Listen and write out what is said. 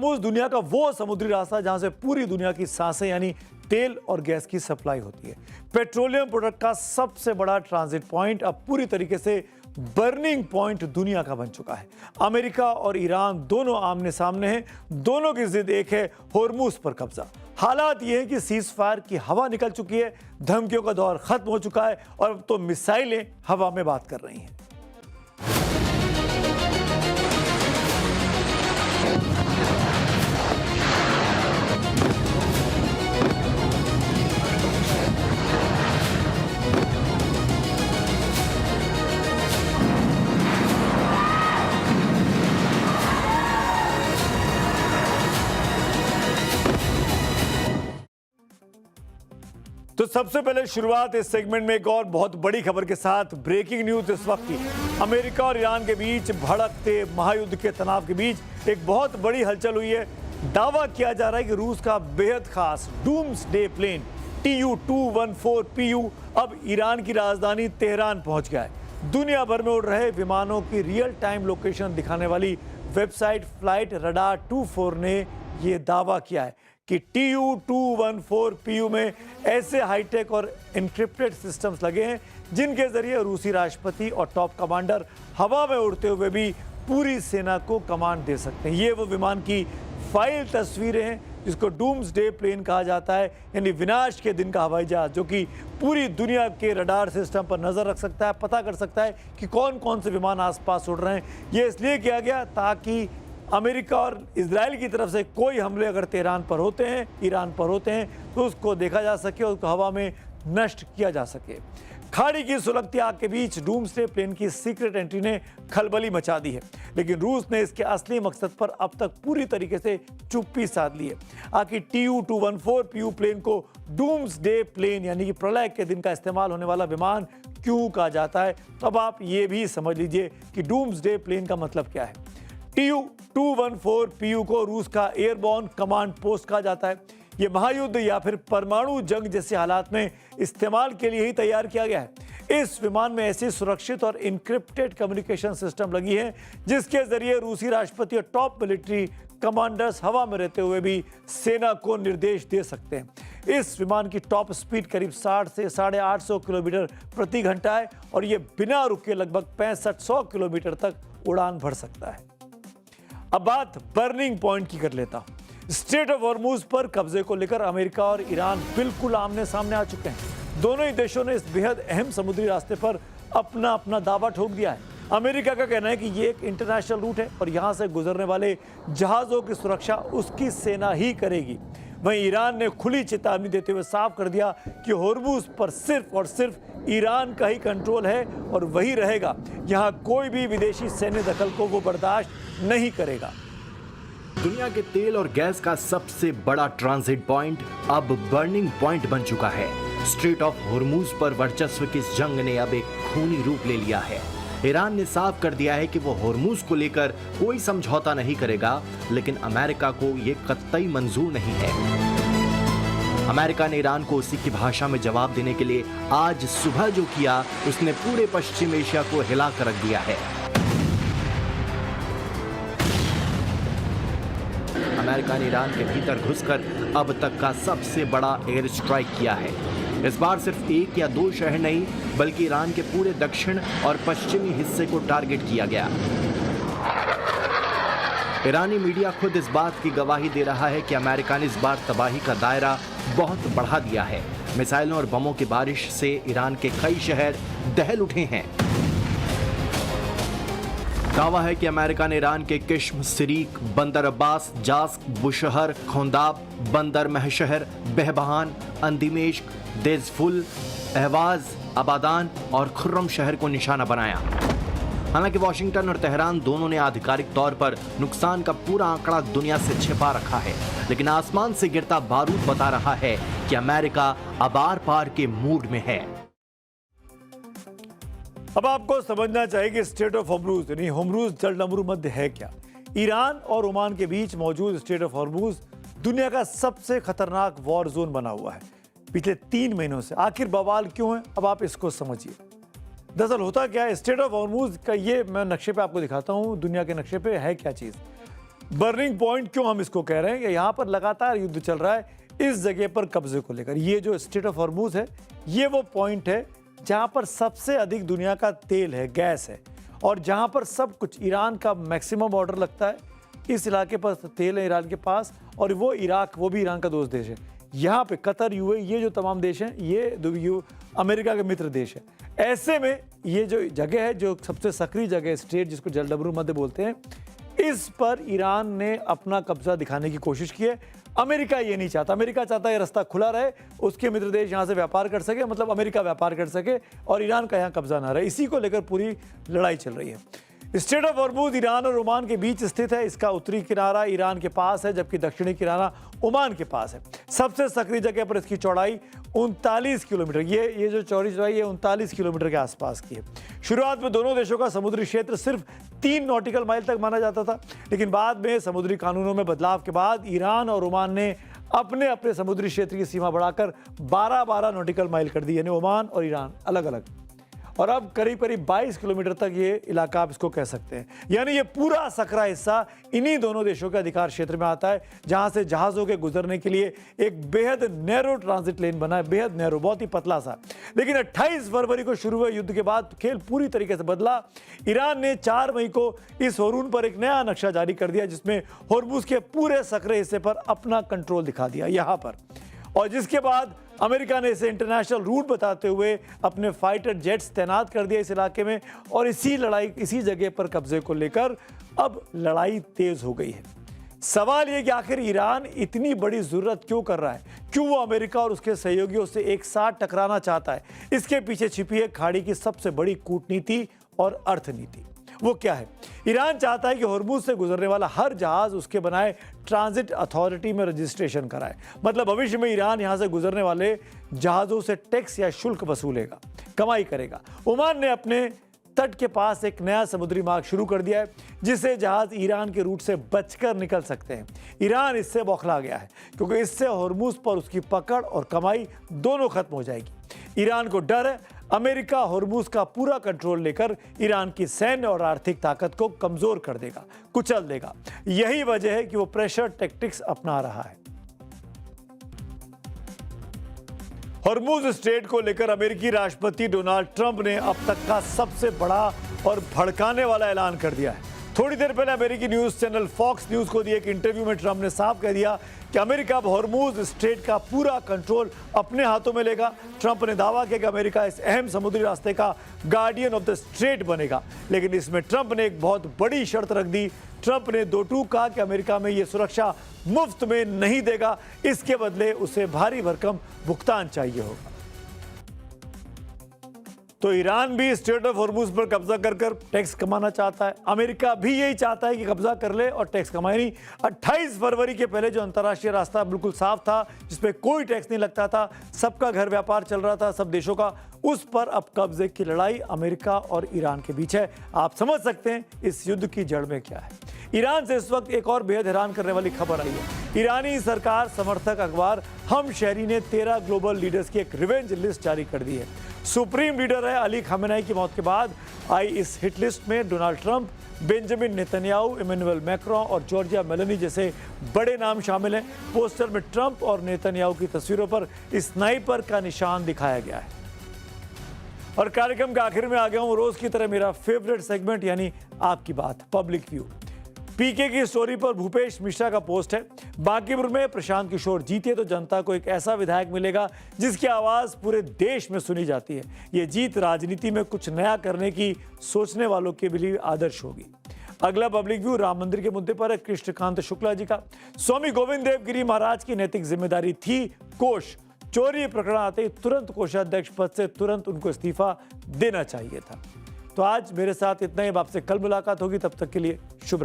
Hormuz दुनिया का वो समुद्री रास्ता जहां से पूरी दुनिया की सांसें यानी तेल और गैस की सप्लाई होती है। पेट्रोलियम प्रोडक्ट का सबसे बड़ा ट्रांजिट पॉइंट अब पूरी तरीके से बर्निंग पॉइंट दुनिया का बन चुका है। अमेरिका और ईरान दोनों आमने सामने हैं, दोनों की जिद एक है, होर्मुज़ पर कब्जा। हालात ये है कि सीज फायर की हवा निकल चुकी है, धमकियों का दौर खत्म हो चुका है और अब तो मिसाइलें हवा में बात कर रही हैं। तो सबसे पहले शुरुआत इस सेगमेंट में एक और बहुत बड़ी खबर के साथ। ब्रेकिंग न्यूज इस वक्त की। अमेरिका और ईरान के बीच भड़कते महायुद्ध के तनाव के बीच एक बहुत बड़ी हलचल हुई है। दावा किया जा रहा है कि रूस का बेहद खास डूम्सडे प्लेन Tu-214PU अब ईरान की राजधानी तेहरान पहुंच गया है। दुनिया भर में उड़ रहे विमानों की रियल टाइम लोकेशन दिखाने वाली वेबसाइट फ्लाइट रडार 24 ने यह दावा किया है कि Tu-214PU में ऐसे हाईटेक और एन्क्रिप्टेड सिस्टम्स लगे हैं जिनके जरिए रूसी राष्ट्रपति और टॉप कमांडर हवा में उड़ते हुए भी पूरी सेना को कमांड दे सकते हैं। ये वो विमान की फाइल तस्वीरें हैं जिसको डूम्सडे प्लेन कहा जाता है, यानी विनाश के दिन का हवाई जहाज, जो कि पूरी दुनिया के रडार सिस्टम पर नजर रख सकता है, पता कर सकता है कि कौन कौन से विमान आसपास उड़ रहे हैं। ये इसलिए किया गया ताकि अमेरिका और इजराइल की तरफ से कोई हमले अगर तेहरान पर होते हैं, ईरान पर होते हैं, तो उसको देखा जा सके और उसको हवा में नष्ट किया जा सके। खाड़ी की सुलगती आग के बीच डूम्सडे प्लेन की सीक्रेट एंट्री ने खलबली मचा दी है, लेकिन रूस ने इसके असली मकसद पर अब तक पूरी तरीके से चुप्पी साध ली है। आखिर Tu-214PU प्लेन को डूम्सडे प्लेन यानी कि प्रलय के दिन का इस्तेमाल होने वाला विमान क्यों कहा जाता है, तो अब आप ये भी समझ लीजिए कि डूम्सडे प्लेन का मतलब क्या है। Tu-214PU को रूस का एयरबॉर्न कमांड पोस्ट कहा जाता है। ये महायुद्ध या फिर परमाणु जंग जैसे हालात में इस्तेमाल के लिए ही तैयार किया गया है। इस विमान में ऐसी सुरक्षित और इनक्रिप्टेड कम्युनिकेशन सिस्टम लगी है जिसके जरिए रूसी राष्ट्रपति और टॉप मिलिट्री कमांडर्स हवा में रहते हुए भी सेना को निर्देश दे सकते हैं। इस विमान की टॉप स्पीड करीब 60 से 850 किलोमीटर प्रति घंटा है और ये बिना रुके लगभग 6500 किलोमीटर तक उड़ान भर सकता है। अब बात बर्निंग पॉइंट की कर लेता हूं। स्ट्रेट ऑफ होर्मुज़ पर कब्जे को लेकर अमेरिका और ईरान बिल्कुल आमने सामने आ चुके हैं। दोनों ही देशों ने इस बेहद अहम समुद्री रास्ते पर अपना अपना दावा ठोक दिया है। अमेरिका का कहना है कि ये एक इंटरनेशनल रूट है और यहां से गुजरने वाले जहाजों की सुरक्षा उसकी सेना ही करेगी। वहीं ईरान ने खुली चेतावनी देते हुए साफ कर दिया कि होर्मुज़ पर सिर्फ और सिर्फ ईरान का ही कंट्रोल है और वही रहेगा। यहां कोई भी विदेशी सैन्य दखल को वो बर्दाश्त नहीं करेगा। दुनिया के तेल और गैस का सबसे बड़ा ट्रांजिट पॉइंट अब बर्निंग पॉइंट बन चुका है। स्ट्रेट ऑफ होर्मुज़ पर वर्चस्व की इस जंग ने अब एक खूनी रूप ले लिया है। ईरान ने साफ कर दिया है कि वो होर्मुज़ को लेकर कोई समझौता नहीं करेगा, लेकिन अमेरिका को ये कतई मंजूर नहीं है। अमेरिका ने ईरान को उसी की भाषा में जवाब देने के लिए आज सुबह जो किया, उसने पूरे पश्चिम एशिया को हिला कर रख दिया है। अमेरिका ने ईरान के भीतर घुसकर अब तक का सबसे बड़ा एयर स्ट्राइक किया है। इस बार सिर्फ एक या दो शहर नहीं, बल्कि ईरान के पूरे दक्षिण और पश्चिमी हिस्से को टारगेट किया गया। ईरानी मीडिया खुद इस बात की गवाही दे रहा है कि अमेरिका ने इस बार तबाही का दायरा बहुत बढ़ा दिया है। मिसाइलों और बमों की बारिश से ईरान के कई शहर दहल उठे हैं। दावा है कि अमेरिका ने ईरान के किश्म, सिरीक, बंदर अब्बास, जास्क, बुशहर, खोंदाब, बंदर महशहर, बेहबहान, अंदिमेश्क, देजफुल, अहवाज, अबादान और खुर्रम शहर को निशाना बनाया। हालांकि वॉशिंगटन और तेहरान दोनों ने आधिकारिक तौर पर नुकसान का पूरा आंकड़ा दुनिया से छिपा रखा है, लेकिन आसमान से गिरता बारूद बता रहा है कि अमेरिका अब आर पार के मूड में है। अब आपको समझना चाहिए कि स्ट्रेट ऑफ होर्मुज़ यानी होर्मुज़ जलडमरू मध्य है क्या। ईरान और ओमान के बीच मौजूद स्ट्रेट ऑफ होर्मुज़ दुनिया का सबसे खतरनाक वॉर जोन बना हुआ है पिछले 3 महीनों से। आखिर बवाल क्यों है, अब आप इसको समझिए। दरअसल होता क्या है, स्ट्रेट ऑफ होर्मुज़ का ये मैं नक्शे पे आपको दिखाता हूँ, दुनिया के नक्शे पे है क्या चीज़। बर्निंग पॉइंट क्यों हम इसको कह रहे हैं कि यहाँ पर लगातार युद्ध चल रहा है इस जगह पर कब्जे को लेकर। ये जो स्ट्रेट ऑफ हॉर्मूज है, ये वो पॉइंट है जहाँ पर सबसे अधिक दुनिया का तेल है, गैस है, और जहाँ पर सब कुछ ईरान का मैक्सिमम ऑर्डर लगता है। इस इलाके पर तेल है ईरान के पास, और वो इराक, वो भी ईरान का दोस्त देश है। यहाँ पे कतर, यूएई, ये जो तमाम देश हैं, ये अमेरिका के मित्र देश है। ऐसे में ये जो जगह है, जो सबसे सक्रिय जगह है, स्टेट जिसको जलडमरू मध्य बोलते हैं, इस पर ईरान ने अपना कब्जा दिखाने की कोशिश की है। अमेरिका ये नहीं चाहता। अमेरिका चाहता है ये रास्ता खुला रहे, उसके मित्र देश यहाँ से व्यापार कर सके, मतलब अमेरिका व्यापार कर सके और ईरान का यहाँ कब्जा ना रहे। इसी को लेकर पूरी लड़ाई चल रही है। स्ट्रेट ऑफ हॉर्मूज ईरान और ओमान के बीच स्थित है। इसका उत्तरी किनारा ईरान के पास है, जबकि दक्षिणी किनारा ओमान के पास है। सबसे सक्रिय जगह पर इसकी चौड़ाई 39 किलोमीटर, ये जो चौड़ाई है 39 किलोमीटर के आसपास की है। शुरुआत में दोनों देशों का समुद्री क्षेत्र सिर्फ 3 नॉटिकल माइल तक माना जाता था, लेकिन बाद में समुद्री कानूनों में बदलाव के बाद ईरान और ओमान ने अपने अपने समुद्री क्षेत्र की सीमा बढ़ाकर 12-12 नॉटिकल माइल कर दी, यानी ओमान और ईरान अलग अलग। और अब करीब करीब 22 किलोमीटर तक ये इलाका आप इसको कह सकते हैं, यानी ये पूरा सकरा हिस्सा इन्हीं दोनों देशों के अधिकार क्षेत्र में आता है, जहां से जहाजों के गुजरने के लिए एक बेहद नैरो ट्रांजिट लेन बना है, बेहद नैरो, बहुत ही पतला सा। लेकिन 28 फरवरी को शुरू हुए युद्ध के बाद खेल पूरी तरीके से बदला। ईरान ने 4 मई को इस होरून पर एक नया नक्शा जारी कर दिया, जिसमें होर्मुज के पूरे सकरे हिस्से पर अपना कंट्रोल दिखा दिया यहाँ पर, और जिसके बाद अमेरिका ने इसे इंटरनेशनल रूट बताते हुए अपने फाइटर जेट्स तैनात कर दिया इस इलाके में। और इसी जगह पर कब्जे को लेकर अब लड़ाई तेज हो गई है। सवाल यह कि आखिर ईरान इतनी बड़ी जरूरत क्यों कर रहा है, क्यों वो अमेरिका और उसके सहयोगियों से एक साथ टकराना चाहता है। इसके पीछे छिपी है खाड़ी की सबसे बड़ी कूटनीति और अर्थनीति। वो क्या है? ईरान चाहता है कि होर्मुज से गुजरने वाला हर जहाज उसके बनाए ट्रांजिट अथॉरिटी में रजिस्ट्रेशन कराए। मतलब भविष्य में ईरान यहां से गुजरने वाले जहाजों से टैक्स या शुल्क वसूलेगा, कमाई करेगा। ओमान ने अपने तट के पास एक नया समुद्री मार्ग शुरू कर दिया है, जिससे जहाज ईरान के रूट से बचकर निकल सकते हैं। ईरान इससे बौखला गया है, क्योंकि इससे होर्मुज पर उसकी पकड़ और कमाई दोनों खत्म हो जाएगी। ईरान को डर है अमेरिका होर्मुज का पूरा कंट्रोल लेकर ईरान की सैन्य और आर्थिक ताकत को कमजोर कर देगा, कुचल देगा। यही वजह है कि वो प्रेशर टैक्टिक्स अपना रहा है। होर्मुज स्ट्रेट को लेकर अमेरिकी राष्ट्रपति डोनाल्ड ट्रंप ने अब तक का सबसे बड़ा और भड़काने वाला ऐलान कर दिया है। थोड़ी देर पहले अमेरिकी न्यूज चैनल फॉक्स न्यूज को दिए एक इंटरव्यू में ट्रंप ने साफ कह दिया कि अमेरिका अब होर्मुज स्ट्रेट का पूरा कंट्रोल अपने हाथों में लेगा। ट्रंप ने दावा किया कि अमेरिका इस अहम समुद्री रास्ते का गार्डियन ऑफ द स्ट्रेट बनेगा, लेकिन इसमें ट्रंप ने एक बहुत बड़ी शर्त रख दी। ट्रंप ने दो टूक कहा कि अमेरिका में यह सुरक्षा मुफ्त में नहीं देगा, इसके बदले उसे भारी भरकम भुगतान चाहिए होगा। तो ईरान भी स्ट्रेट ऑफ होर्मुज पर कब्जा कर टैक्स कमाना चाहता है। अमेरिका भी यही चाहता है कि कब्जा कर ले और टैक्स कमाए। नहीं, 28 फरवरी के पहले जो अंतर्राष्ट्रीय रास्ता बिल्कुल साफ था, जिसपे कोई टैक्स नहीं लगता था, सबका घर व्यापार चल रहा था सब देशों का, उस पर अब कब्जे की लड़ाई अमेरिका और ईरान के बीच है। आप समझ सकते हैं इस युद्ध की जड़ में क्या है। ईरान से इस वक्त एक और बेहद हैरान करने वाली खबर आई है। ईरानी सरकार समर्थक अखबार हम शहरी ने 13 ग्लोबल लीडर्स की एक रिवेंज लिस्ट जारी कर दी है। सुप्रीम लीडर है अली खamenei की मौत के बाद आई इस हिट लिस्ट में Donald Trump, Benjamin Netanyahu, Emmanuel Macron और जॉर्जिया मेलोनी जैसे बड़े नाम शामिल हैं। पोस्टर में ट्रंप और नेतन्याहू की तस्वीरों पर स्नाइपर का निशान दिखाया गया है। और कार्यक्रम के आखिर में आ गया हूं, रोज की तरह मेरा फेवरेट सेगमेंट यानी आपकी बात, पब्लिक व्यू। पीके की स्टोरी पर भूपेश मिश्रा का पोस्ट है। बांकीपुर में प्रशांत किशोर जीते तो जनता को एक ऐसा विधायक मिलेगा जिसकी आवाज पूरे देश में सुनी जाती है। ये जीत राजनीति में कुछ नया करने की सोचने वालों के लिए आदर्श होगी। अगला पब्लिक व्यू राम मंदिर के मुद्दे पर है, कृष्णकांत शुक्ला जी का। स्वामी गोविंद देव गिरी महाराज की नैतिक जिम्मेदारी थी कोष चोरी प्रकरण आते ही तुरंत कोषाध्यक्ष पद से तुरंत उनको इस्तीफा देना चाहिए था। तो आज मेरे साथ इतना ही, आपसे कल मुलाकात होगी, तब तक के लिए शुभ।